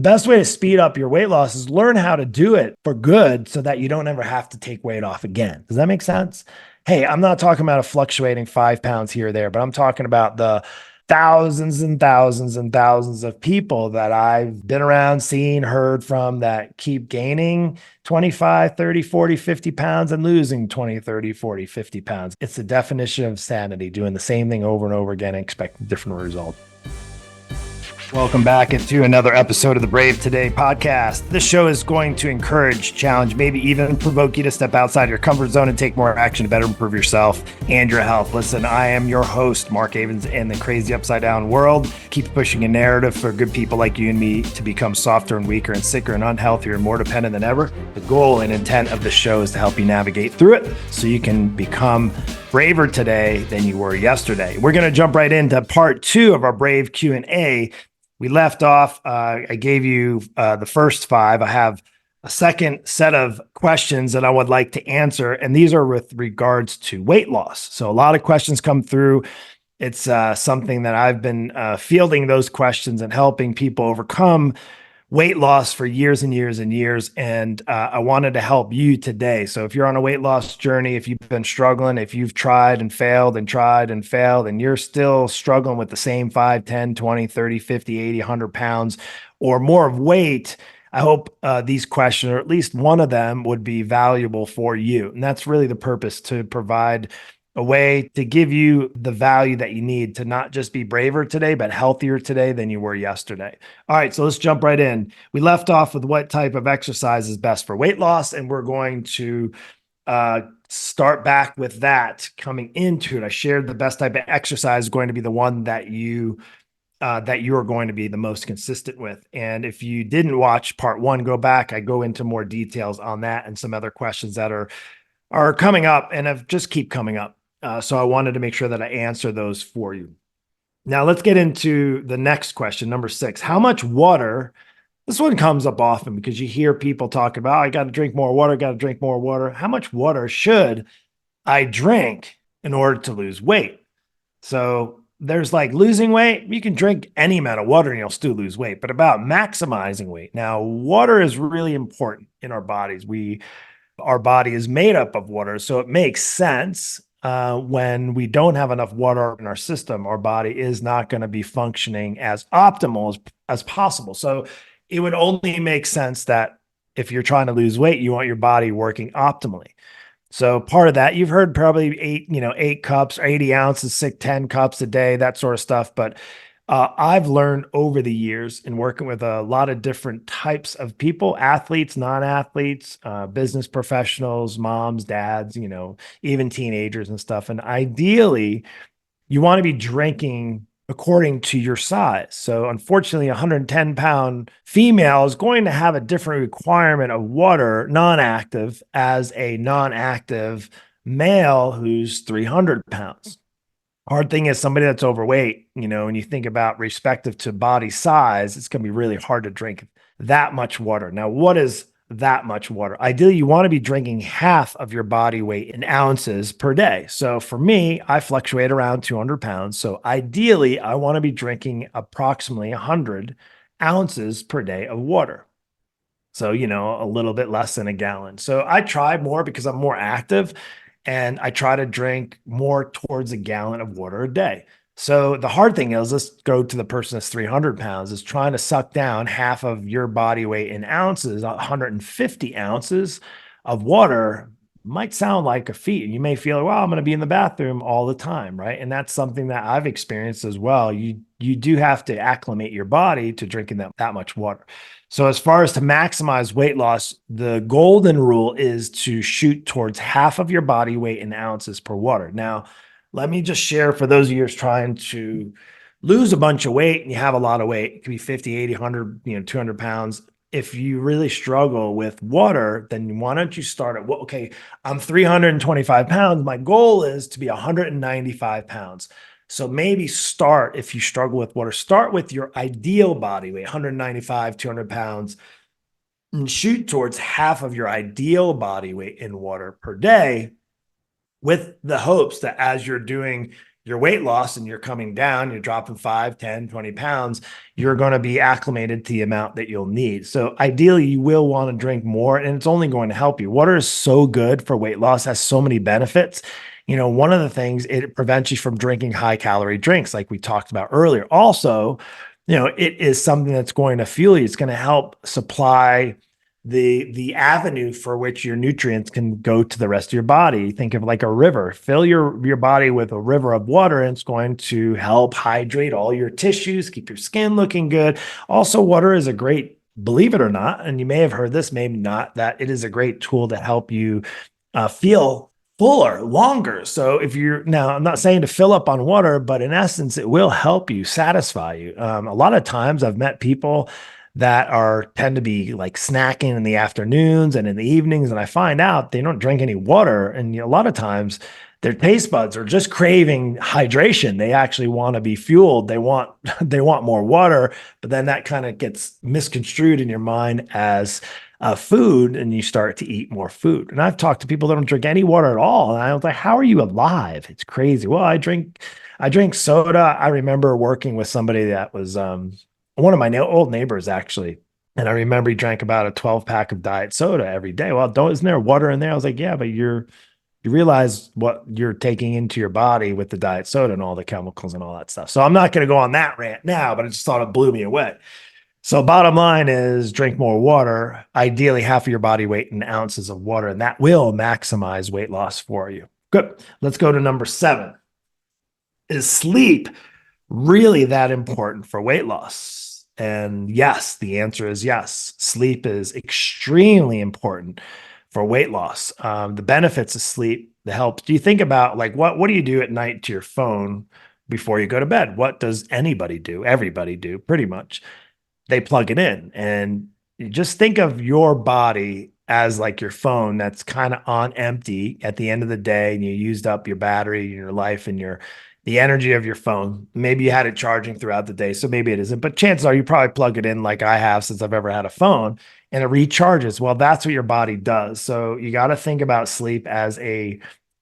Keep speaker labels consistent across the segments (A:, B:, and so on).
A: best way to speed up your weight loss is learn how to do it for good so that you don't ever have to take weight off again. Does that make sense? Hey, I'm not talking about a fluctuating 5 pounds here or there, but I'm talking about the thousands and thousands and thousands of people that I've been around, seen, heard from that keep gaining 25, 30, 40, 50 pounds and losing 20, 30, 40, 50 pounds. It's the definition of sanity, doing the same thing over and over again and expecting different results. Welcome back into another episode of the Brave Today podcast. This show is going to encourage, challenge, maybe even provoke you to step outside your comfort zone and take more action to better improve yourself and your health. Listen, I am your host, Mark Avens, in the crazy upside down world. Keep pushing a narrative for good people like you and me to become softer and weaker and sicker and unhealthier and more dependent than ever. The goal and intent of the show is to help you navigate through it so you can become braver today than you were yesterday. We're going to jump right into part 2 of our Brave Q&A. We left off, I gave you the first 5. I have a second set of questions that I would like to answer, and these are with regards to weight loss. So a lot of questions come through. It's something that I've been fielding those questions and helping people overcome weight loss for years and years and years. And I wanted to help you today. So if you're on a weight loss journey, if you've been struggling, if you've tried and failed and tried and failed, and you're still struggling with the same 5, 10, 20, 30, 50, 80, 100 pounds or more of weight, I hope these questions, or at least one of them, would be valuable for you. And that's really the purpose, to provide a way to give you the value that you need to not just be braver today, but healthier today than you were yesterday. All right, so let's jump right in. We left off with what type of exercise is best for weight loss, and we're going to start back with that coming into it. I shared the best type of exercise is going to be the one that you are going to be the most consistent with. And if you didn't watch part 1, go back. I go into more details on that and some other questions that are coming up and have just keep coming up. So I wanted to make sure that I answer those for you. Now let's get into the next question, number 6. How much water? This one comes up often because you hear people talk about, I got to drink more water, got to drink more water. How much water should I drink in order to lose weight? So there's like losing weight. You can drink any amount of water and you'll still lose weight, but about maximizing weight. Now, water is really important in our bodies. Our body is made up of water, so it makes sense. When we don't have enough water in our system, our body is not going to be functioning as optimal as possible. So it would only make sense that if you're trying to lose weight, you want your body working optimally. So part of that, you've heard probably 8 cups, 80 ounces, 10 cups a day, that sort of stuff. But I've learned over the years in working with a lot of different types of people, athletes, non-athletes, business professionals, moms, dads, even teenagers and stuff. And ideally, you want to be drinking according to your size. So unfortunately, a 110-pound female is going to have a different requirement of water, non-active, as a non-active male who's 300 pounds. Hard thing is, somebody that's overweight, when you think about respective to body size, it's going to be really hard to drink that much water. Now, what is that much water? Ideally, you want to be drinking half of your body weight in ounces per day. So for me, I fluctuate around 200 pounds. So ideally, I want to be drinking approximately 100 ounces per day of water. So, a little bit less than a gallon. So I try more because I'm more active. And I try to drink more towards a gallon of water a day. So the hard thing is, let's go to the person that's 300 pounds, is trying to suck down half of your body weight in ounces. 150 ounces of water might sound like a feat. And you may feel, well, I'm going to be in the bathroom all the time, right? And that's something that I've experienced as well. You do have to acclimate your body to drinking that much water. So as far as to maximize weight loss, the golden rule is to shoot towards half of your body weight in ounces per water. Now, let me just share for those of you trying to lose a bunch of weight and you have a lot of weight, it could be 50, 80, 100, 200 pounds. If you really struggle with water, then why don't you start at, okay, I'm 325 pounds. My goal is to be 195 pounds. So maybe start, if you struggle with water, start with your ideal body weight, 195, 200 pounds, and shoot towards half of your ideal body weight in water per day, with the hopes that as you're doing your weight loss and you're coming down, you're dropping 5, 10, 20 pounds, you're going to be acclimated to the amount that you'll need. So ideally, you will want to drink more, and it's only going to help you. Water is so good for weight loss, has so many benefits. One of the things, it prevents you from drinking high calorie drinks like we talked about earlier. Also, it is something that's going to fuel you. It's going to help supply the avenue for which your nutrients can go to the rest of your body. Think of like a river. Fill your body with a river of water, and it's going to help hydrate all your tissues, keep your skin looking good. Also, water is a great, believe it or not, and you may have heard this, maybe not, that it is a great tool to help you feel fuller, longer. So if you're now, I'm not saying to fill up on water, but in essence, it will help you, satisfy you. A lot of times I've met people that tend to be like snacking in the afternoons and in the evenings, and I find out they don't drink any water. And a lot of times their taste buds are just craving hydration. They actually want to be fueled. They want they want more water, but then that kind of gets misconstrued in your mind as food, and you start to eat more food. And I've talked to people that don't drink any water at all, and I was like, "How are you alive?" It's crazy. Well, I drink soda. I remember working with somebody that was one of my old neighbors actually, and I remember he drank about a 12-pack of diet soda every day. Well, isn't there water in there? I was like, "Yeah, but you realize what you're taking into your body with the diet soda and all the chemicals and all that stuff." So I'm not going to go on that rant now, but I just thought it blew me away. So bottom line is drink more water, ideally half of your body weight in ounces of water, and that will maximize weight loss for you. Good. Let's go to number 7. Is sleep really that important for weight loss? And yes, the answer is yes. Sleep is extremely important for weight loss. The benefits of sleep, the help. Do you think about like what do you do at night to your phone before you go to bed? What does anybody do? Everybody do, pretty much. They plug it in, and you just think of your body as like your phone that's kind of on empty at the end of the day, and you used up your battery, your life, and the energy of your phone. Maybe you had it charging throughout the day, so maybe it isn't, but chances are you probably plug it in like I have since I've ever had a phone, and it recharges. Well, that's what your body does. So you got to think about sleep as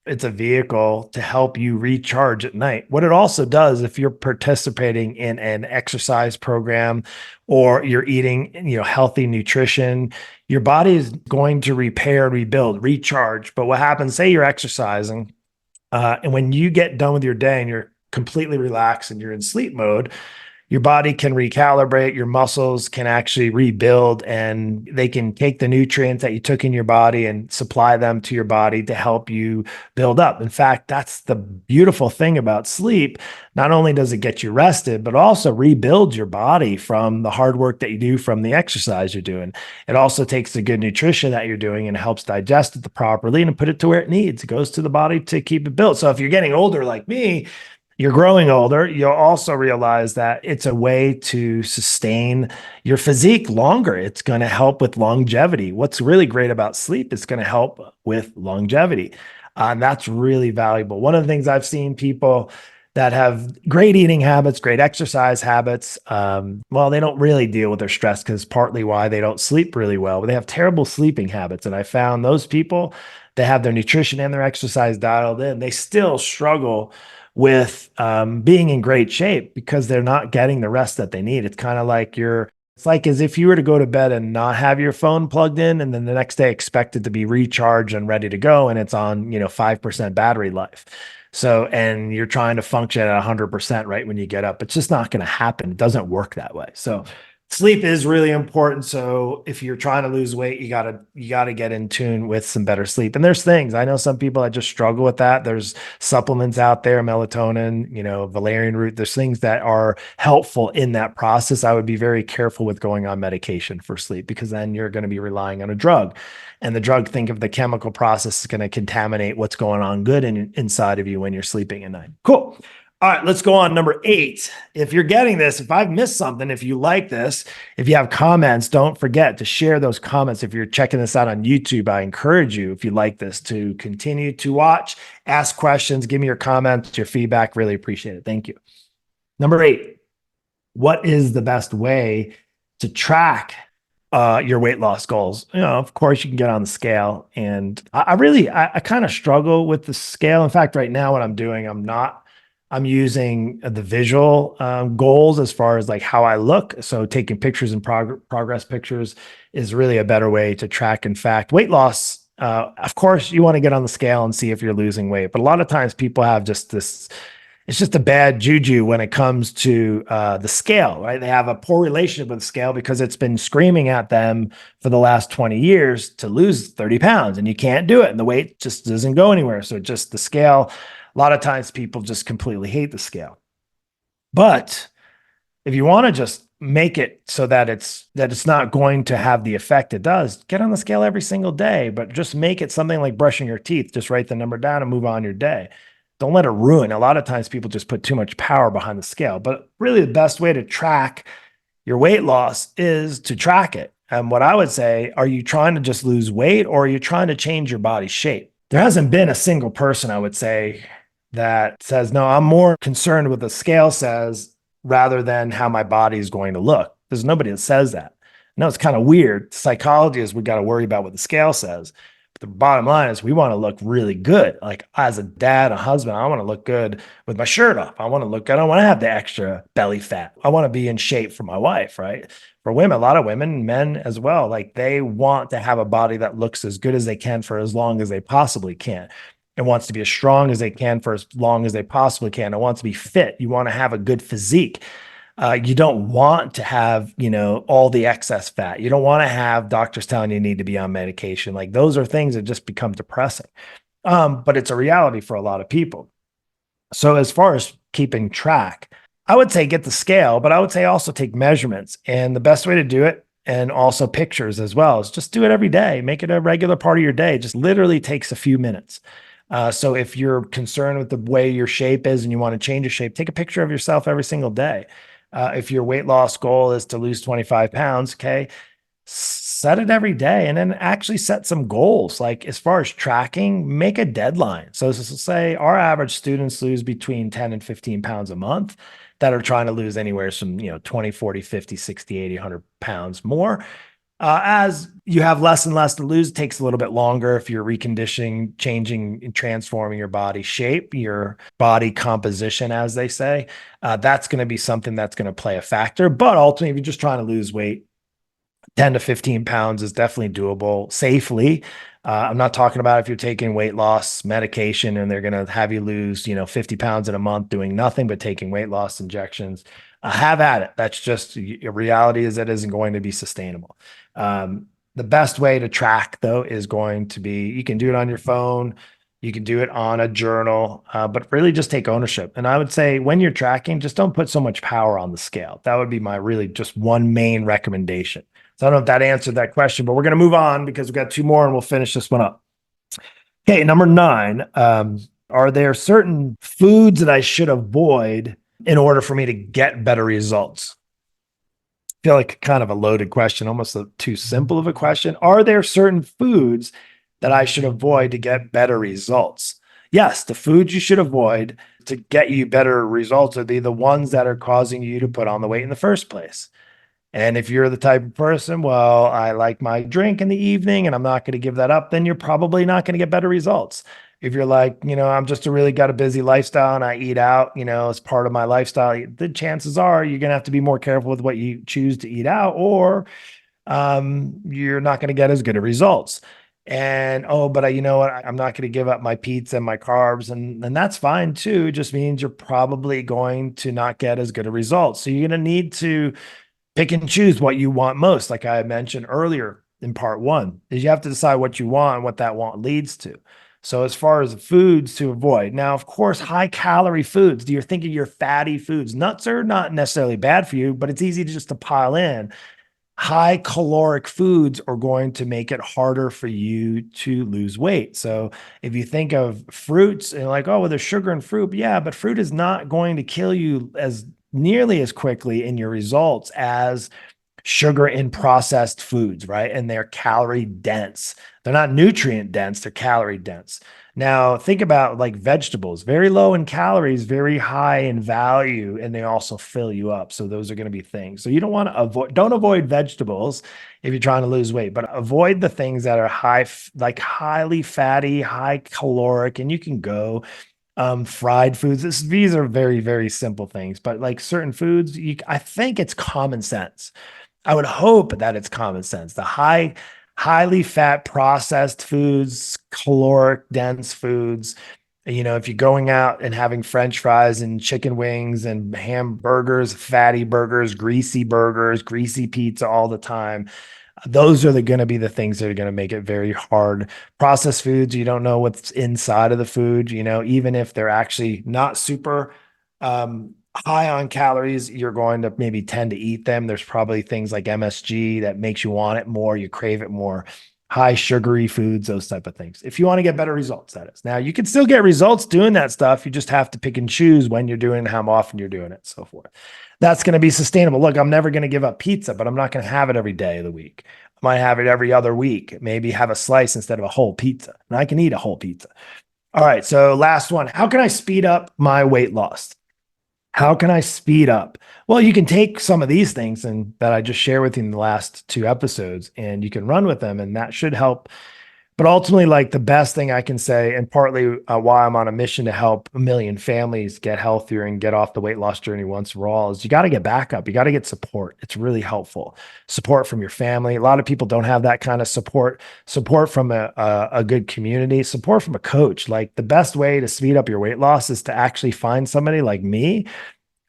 A: it's a vehicle to help you recharge at night. What it also does, if you're participating in an exercise program or you're eating, healthy nutrition, your body is going to repair, rebuild, recharge. But what happens, say you're exercising, and when you get done with your day and you're completely relaxed and you're in sleep mode, your body can recalibrate, your muscles can actually rebuild, and they can take the nutrients that you took in your body and supply them to your body to help you build up. In fact, that's the beautiful thing about sleep. Not only does it get you rested, but also rebuilds your body from the hard work that you do from the exercise you're doing. It also takes the good nutrition that you're doing and helps digest it properly and put it to where it needs. It goes to the body to keep it built. So if you're getting older like me, you're growing older, you'll also realize that it's a way to sustain your physique longer. It's going to help with longevity. What's really great about sleep is going to help with longevity. And that's really valuable. One of the things I've seen people that have great eating habits, great exercise habits, well, they don't really deal with their stress because partly why they don't sleep really well, but they have terrible sleeping habits. And I found those people that have their nutrition and their exercise dialed in, they still struggle with being in great shape because they're not getting the rest that they need. It's kind of like it's like as if you were to go to bed and not have your phone plugged in, and then the next day expect it to be recharged and ready to go, and it's on 5% battery life. So, and you're trying to function at 100% right when you get up. It's just not going to happen. It doesn't work that way. So sleep is really important. So if you're trying to lose weight, you gotta get in tune with some better sleep. And there's things, I know some people that just struggle with that. There's supplements out there, melatonin, valerian root. There's things that are helpful in that process. I would be very careful with going on medication for sleep, because then you're going to be relying on a drug. And the drug, think of the chemical process, is going to contaminate what's going on good inside of you when you're sleeping at night. Cool. All right, let's go on. Number 8. If you're getting this, if I've missed something, if you like this, if you have comments, don't forget to share those comments. If you're checking this out on YouTube, I encourage you, if you like this, to continue to watch, ask questions, give me your comments, your feedback. Really appreciate it. Thank you. Number 8, what is the best way to track your weight loss goals? Of course, you can get on the scale, and I kind of struggle with the scale. In fact, right now, what I'm doing, I'm I'm using the visual goals as far as like how I look. So taking pictures and progress pictures is really a better way to track. In fact, weight loss, of course, you want to get on the scale and see if you're losing weight. But a lot of times people have just this, it's just a bad juju when it comes to the scale, right? They have a poor relationship with the scale because it's been screaming at them for the last 20 years to lose 30 pounds, and you can't do it. And the weight just doesn't go anywhere. So just the scale, a lot of times people just completely hate the scale. But if you want to just make it so that it's not going to have the effect it does, get on the scale every single day, but just make it something like brushing your teeth. Just write the number down and move on your day. Don't let it ruin. A lot of times people just put too much power behind the scale, but really the best way to track your weight loss is to track it. And what I would say, are you trying to just lose weight or are you trying to change your body shape? There hasn't been a single person, I would say, that says, no, I'm more concerned with the scale says rather than how my body is going to look. There's nobody that says that. No, it's kind of weird. Psychology is we got to worry about what the scale says. But the bottom line is we want to look really good. Like as a dad, a husband, I want to look good with my shirt off. I want to look good. I don't want to have the extra belly fat. I want to be in shape for my wife, right? For women, a lot of women, men as well, like they want to have a body that looks as good as they can for as long as they possibly can. It wants to be as strong as they can for as long as they possibly can. It wants to be fit. You want to have a good physique. You don't want to have, all the excess fat. You don't want to have doctors telling you need to be on medication. Like those are things that just become depressing. But it's a reality for a lot of people. So as far as keeping track, I would say get the scale, but I would say also take measurements. And the best way to do it, and also pictures as well, is just do it every day. Make it a regular part of your day. It just literally takes a few minutes. So if you're concerned with the way your shape is and you want to change your shape, take a picture of yourself every single day. If your weight loss goal is to lose 25 pounds, okay, set it every day and then actually set some goals. Like as far as tracking, make a deadline. So say our average students lose between 10 and 15 pounds a month that are trying to lose anywhere from, 20, 40, 50, 60, 80, 100 pounds more. As you have less and less to lose, it takes a little bit longer if you're reconditioning, changing, and transforming your body shape, your body composition, as they say. That's going to be something that's going to play a factor. But ultimately, if you're just trying to lose weight, 10 to 15 pounds is definitely doable safely. I'm not talking about if you're taking weight loss medication and they're going to have you lose, 50 pounds in a month doing nothing but taking weight loss injections. Have at it. That's just a reality is that isn't going to be sustainable. The best way to track though is going to be, you can do it on your phone. You can do it on a journal, but really just take ownership. And I would say when you're tracking, just don't put so much power on the scale. That would be my really just one main recommendation. So I don't know if that answered that question, but we're going to move on because we've got two more and we'll finish this one up. Okay, number 9. Are there certain foods that I should avoid in order for me to get better results? I feel like kind of a loaded question, almost too simple of a question. Are there certain foods that I should avoid to get better results? Yes, the foods you should avoid to get you better results would be the ones that are causing you to put on the weight in the first place. And if you're the type of person, well, I like my drink in the evening and I'm not going to give that up, then you're probably not going to get better results. If you're like, I'm just got a busy lifestyle and I eat out, as part of my lifestyle, the chances are you're going to have to be more careful with what you choose to eat out, or you're not going to get as good of results. And, oh, but you know what? I'm not going to give up my pizza and my carbs. And that's fine too. It just means you're probably going to not get as good of results. So you're going to need to pick and choose what you want most. Like I mentioned earlier in part 1, is you have to decide what you want and what that want leads to. So as far as foods to avoid, now, of course, high calorie foods, you're thinking your fatty foods. Nuts are not necessarily bad for you, but it's easy just to pile in. High caloric foods are going to make it harder for you to lose weight. So if you think of fruits and like, oh, well, there's sugar in fruit. Yeah, but fruit is not going to kill you as nearly as quickly in your results as sugar in processed foods, right? And they're calorie dense. They're not nutrient dense, they're calorie dense. Now, think about like vegetables, very low in calories, very high in value, and they also fill you up. So those are going to be things. So you don't want to don't avoid vegetables if you're trying to lose weight, but avoid the things that are highly fatty, high caloric, and you can go Fried foods. These are very, very simple things, but like certain foods, I think it's common sense. I would hope that it's common sense. Highly fat processed foods, caloric dense foods. If you're going out and having French fries and chicken wings and hamburgers, fatty burgers, greasy pizza all the time, those are going to be the things that are going to make it very hard. Processed foods, you don't know what's inside of the food, even if they're actually not super high on calories, you're going to maybe tend to eat them. There's probably things like MSG that makes you want it more, you crave it more. High sugary foods, those type of things. If you want to get better results, that is. Now, you can still get results doing that stuff. You just have to pick and choose when you're doing it, how often you're doing it, so forth. That's going to be sustainable. Look, I'm never going to give up pizza, but I'm not going to have it every day of the week. I might have it every other week, maybe have a slice instead of a whole pizza. And I can eat a whole pizza. All right. So last one, how can I speed up my weight loss? How can I speed up? Well, you can take some of these things and that I just shared with you in the last 2 episodes, and you can run with them, and that should help. But ultimately, like the best thing I can say, and partly why I'm on a mission to help a million families get healthier and get off the weight loss journey once for all, is you got to get back up. You got to get support. It's really helpful. Support from your family. A lot of people don't have that kind of support. Support from a good community. Support from a coach. Like the best way to speed up your weight loss is to actually find somebody like me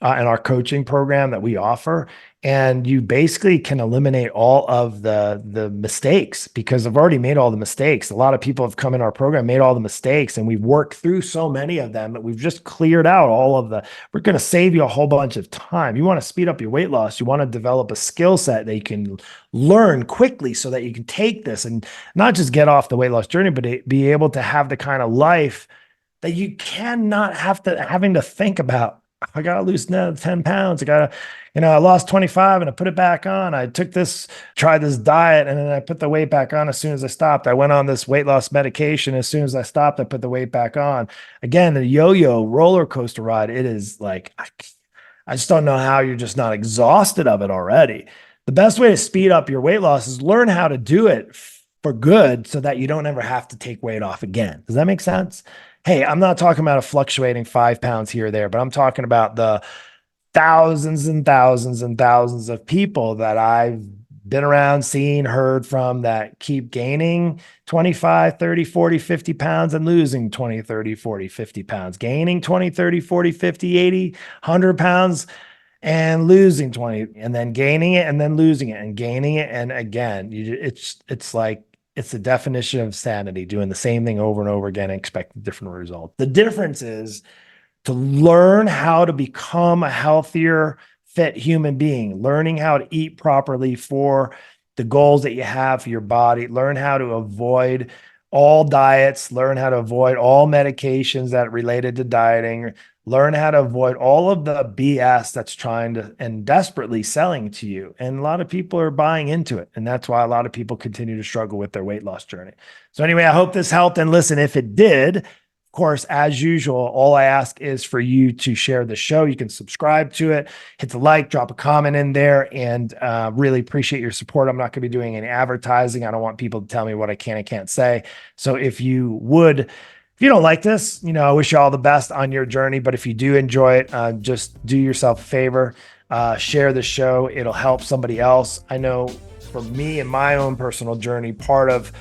A: in our coaching program that we offer. And you basically can eliminate all of the mistakes, because I've already made all the mistakes. A lot of people have come in our program, made all the mistakes, and we've worked through so many of them that we've just cleared out we're going to save you a whole bunch of time. You want to speed up your weight loss. You want to develop a skill set that you can learn quickly so that you can take this and not just get off the weight loss journey, but be able to have the kind of life that you cannot having to think about. I got to lose 10 pounds. I lost 25 and I put it back on. Tried this diet, and then I put the weight back on as soon as I stopped. I went on this weight loss medication. As soon as I stopped, I put the weight back on. Again, the yo-yo roller coaster ride, it is like, I just don't know how you're just not exhausted of it already. The best way to speed up your weight loss is learn how to do it for good so that you don't ever have to take weight off again. Does that make sense? Hey, I'm not talking about a fluctuating 5 pounds here or there, but I'm talking about the thousands and thousands and thousands of people that I've been around, seen, heard from that keep gaining 25, 30, 40, 50 pounds and losing 20, 30, 40, 50 pounds, gaining 20, 30, 40, 50, 80, 100 pounds and losing 20, and then gaining it and then losing it and gaining it. And again, it's the definition of sanity, doing the same thing over and over again and expecting different results. The difference is to learn how to become a healthier, fit human being, learning how to eat properly for the goals that you have for your body, learn how to avoid all diets, learn how to avoid all medications that are related to dieting, learn how to avoid all of the BS that's trying to and desperately selling to you. And a lot of people are buying into it. And that's why a lot of people continue to struggle with their weight loss journey. So anyway, I hope this helped. And listen, if it did, of course, as usual, all I ask is for you to share the show. You can subscribe to it, hit the like, drop a comment in there, and really appreciate your support. I'm not going to be doing any advertising. I don't want people to tell me what I can and can't say. So if you don't like this, I wish you all the best on your journey. But if you do enjoy it, just do yourself a favor, share the show. It'll help somebody else. I know for me and my own personal journey, part of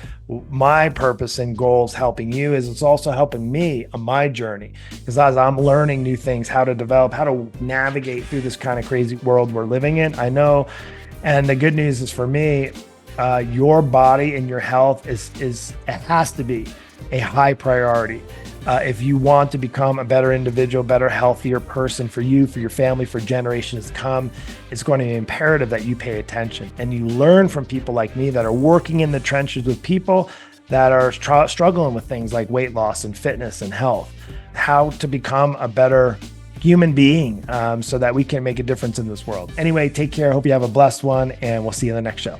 A: my purpose and goals helping you is it's also helping me on my journey, because as I'm learning new things, how to develop, how to navigate through this kind of crazy world we're living in. I know. And the good news is for me, your body and your health it has to be a high priority. If you want to become a better individual, better, healthier person for you, for your family, for generations to come, it's going to be imperative that you pay attention and you learn from people like me that are working in the trenches with people that are struggling with things like weight loss and fitness and health, how to become a better human being so that we can make a difference in this world. Anyway, take care. I hope you have a blessed one, and we'll see you in the next show.